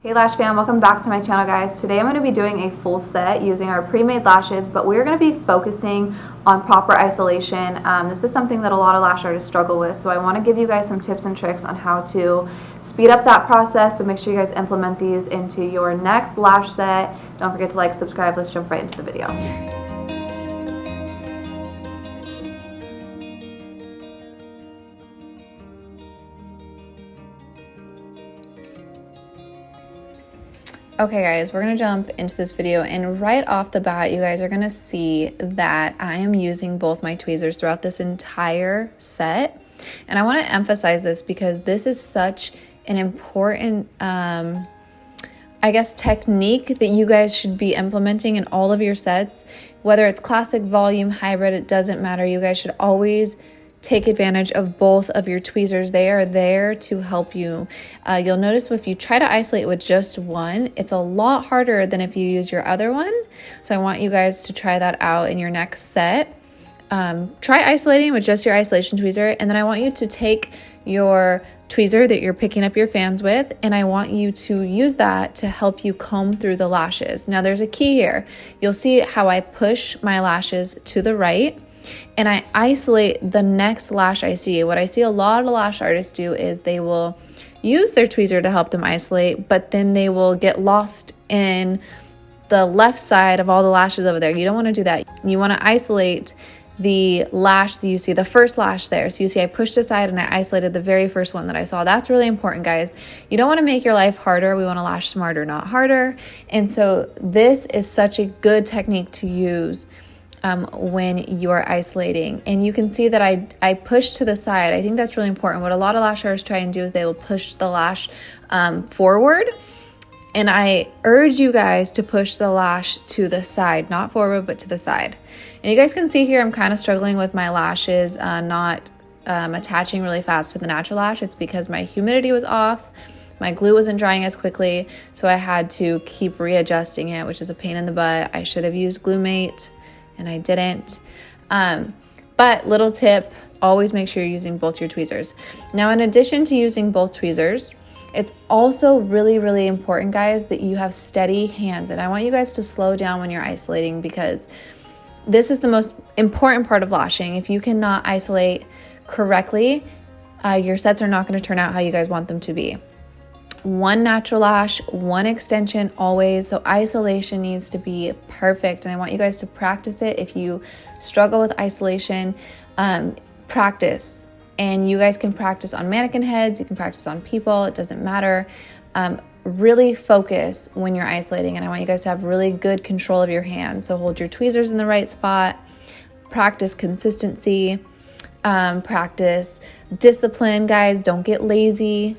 Hey Lash Fam, welcome back to my channel guys. Today I'm going to be doing a full set using our pre-made lashes, but we're going to be focusing on proper isolation. This is something that a lot of lash artists struggle with, so I want to give you guys some tips and tricks on how to speed up that process, so make sure you guys implement these into your next lash set. Don't forget to like, subscribe, let's jump right into the video. Okay guys, we're gonna jump into this video, and right off the bat you guys are gonna see that I am using both my tweezers throughout this entire set. And I want to emphasize this because this is such an important I guess technique that you guys should be implementing in all of your sets. Whether it's classic, volume, hybrid, it doesn't matter. You guys should always take advantage of both of your tweezers. They are there to help you. You'll notice if you try to isolate with just one, it's a lot harder than if you use your other one. So I want you guys to try that out in your next set. Try isolating with just your isolation tweezer, and then I want you to take your tweezer that you're picking up your fans with, and I want you to use that to help you comb through the lashes. Now there's a key here. You'll see how I push my lashes to the right and I isolate the next lash I see. What I see a lot of lash artists do is they will use their tweezer to help them isolate, but then they will get lost in the left side of all the lashes over there. You don't want to do that. You want to isolate the lash that you see, the first lash there. So you see I pushed aside and I isolated the very first one that I saw. That's really important, guys. You don't want to make your life harder. We want to lash smarter, not harder. And so this is such a good technique to use when you are isolating. And you can see that I push to the side. I think that's really important. What a lot of lash artists try and do is they will push the lash forward. And I urge you guys to push the lash to the side, not forward, but to the side. And you guys can see here I'm kind of struggling with my lashes not attaching really fast to the natural lash. It's because my humidity was off. My glue wasn't drying as quickly, so I had to keep readjusting it, which is a pain in the butt. I should have used Glue Mate, and I didn't. But little tip, always make sure you're using both your tweezers. Now, in addition to using both tweezers, it's also really, really important, guys, that you have steady hands. And I want you guys to slow down when you're isolating, because this is the most important part of lashing. If you cannot isolate correctly, your sets are not going to turn out how you guys want them to be. One natural lash, one extension always. So isolation needs to be perfect. And I want you guys to practice it. If you struggle with isolation, practice. And you guys can practice on mannequin heads. You can practice on people. It doesn't matter. Really focus when you're isolating. And I want you guys to have really good control of your hands. So hold your tweezers in the right spot. Practice consistency. Practice discipline, guys. Don't get lazy.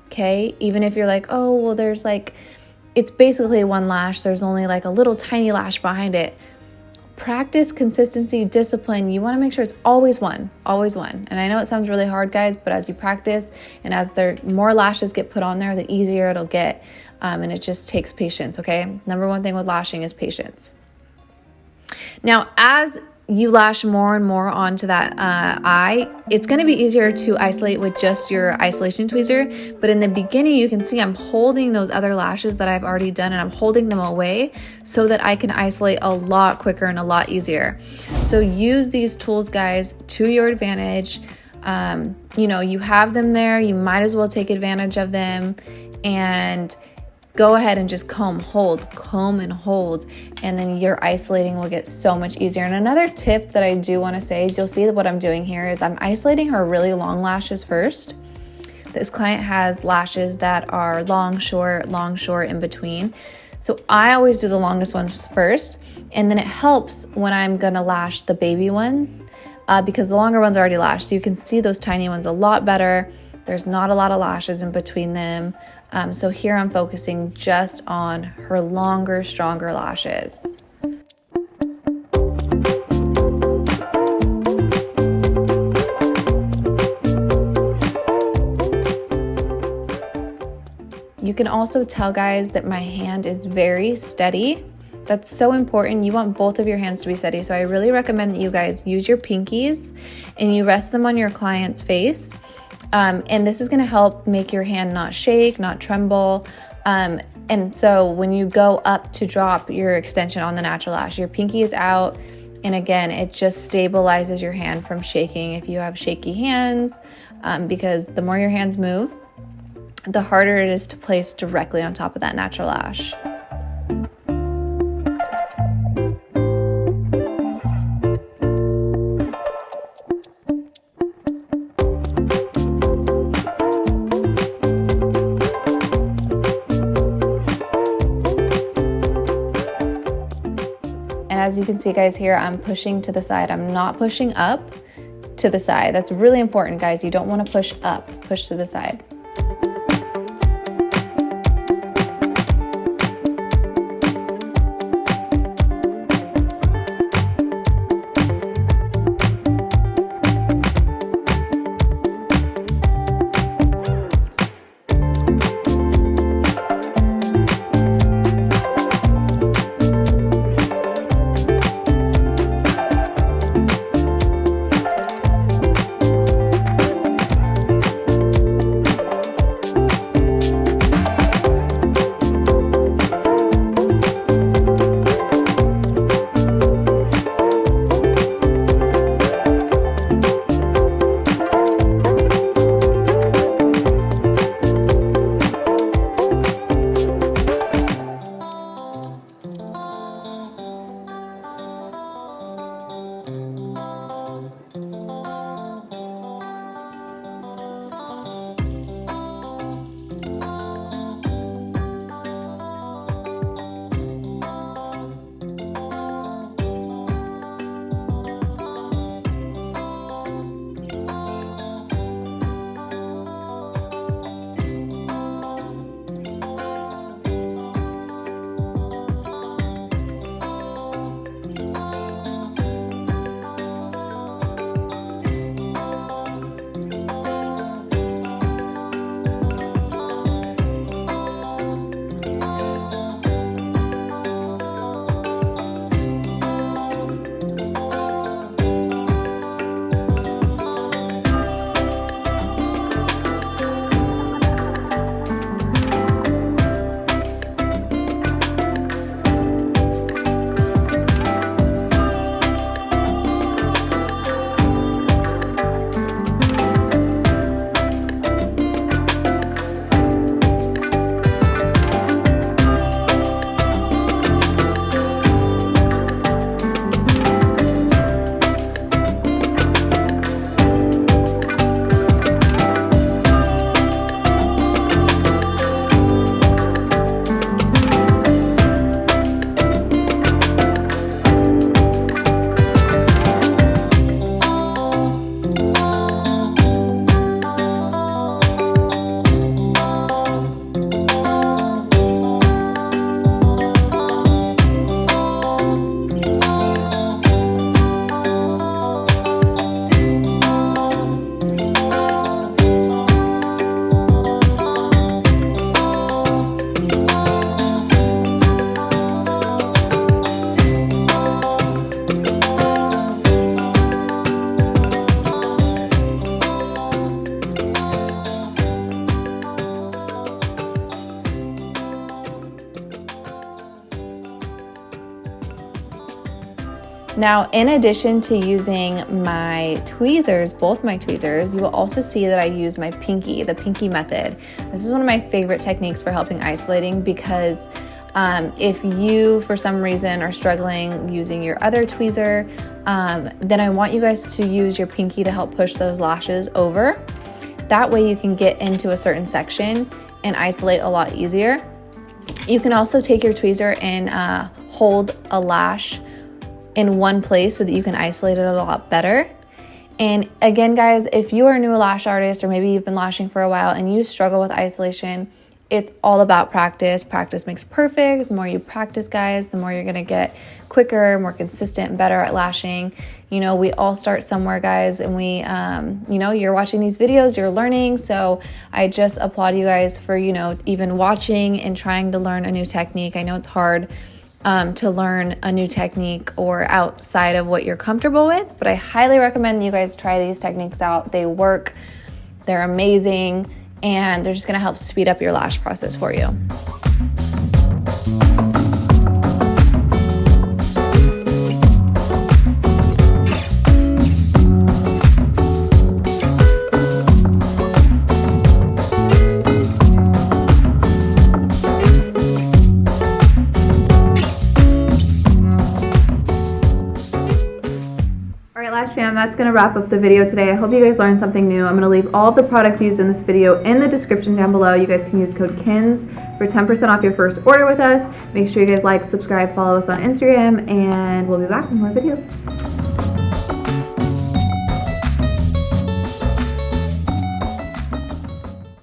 Okay, even if you're like, oh, well, there's like, it's basically one lash, there's only like a little tiny lash behind it. Practice consistency, discipline. You want to make sure it's always one, always one. And I know it sounds really hard, guys, but as you practice and as there more lashes get put on there, the easier it'll get. And it just takes patience. Okay, number one thing with lashing is patience. Now, as you lash more and more onto that eye, it's going to be easier to isolate with just your isolation tweezer. But in the beginning, you can see I'm holding those other lashes that I've already done, and I'm holding them away so that I can isolate a lot quicker and a lot easier. So use these tools, guys, to your advantage. You know, you have them there, you might as well take advantage of them, and go ahead and just comb and hold, and then your isolating will get so much easier. And another tip that I do want to say is, you'll see that what I'm doing here is I'm isolating her really long lashes first. This client has lashes that are long, short, in between. So I always do the longest ones first, and then it helps when I'm gonna lash the baby ones because the longer ones are already lashed. So you can see those tiny ones a lot better. There's not a lot of lashes in between them. So here I'm focusing just on her longer, stronger lashes. You can also tell, guys, that my hand is very steady. That's so important. You want both of your hands to be steady. So I really recommend that you guys use your pinkies and you rest them on your client's face. And this is going to help make your hand not shake, not tremble. And so when you go up to drop your extension on the natural lash, your pinky is out. And again, it just stabilizes your hand from shaking if you have shaky hands, because the more your hands move, the harder it is to place directly on top of that natural lash. And as you can see, guys, here I'm pushing to the side. I'm not pushing up to the side. That's really important, guys. You don't want to push up, push to the side. Now, in addition to using my tweezers, both my tweezers, you will also see that I use my pinky, the pinky method. This is one of my favorite techniques for helping isolating because if you, for some reason, are struggling using your other tweezer, then I want you guys to use your pinky to help push those lashes over. That way you can get into a certain section and isolate a lot easier. You can also take your tweezer and hold a lash in one place so that you can isolate it a lot better. And again, guys, if you are a new lash artist or maybe you've been lashing for a while and you struggle with isolation, it's all about practice. Practice makes perfect. The more you practice, guys, the more you're gonna get quicker, more consistent, and better at lashing. You know, we all start somewhere, guys, and we, you know, you're watching these videos, you're learning. So I just applaud you guys for, you know, even watching and trying to learn a new technique. I know it's hard to learn a new technique or outside of what you're comfortable with, but I highly recommend that you guys try these techniques out. They work, they're amazing, and they're just gonna help speed up your lash process for you. Lash Fam, that's going to wrap up the video today. I hope you guys learned something new. I'm going to leave all of the products used in this video in the description down below. You guys can use code KINS for 10% off your first order with us. Make sure you guys like, subscribe, follow us on Instagram, and we'll be back with more videos.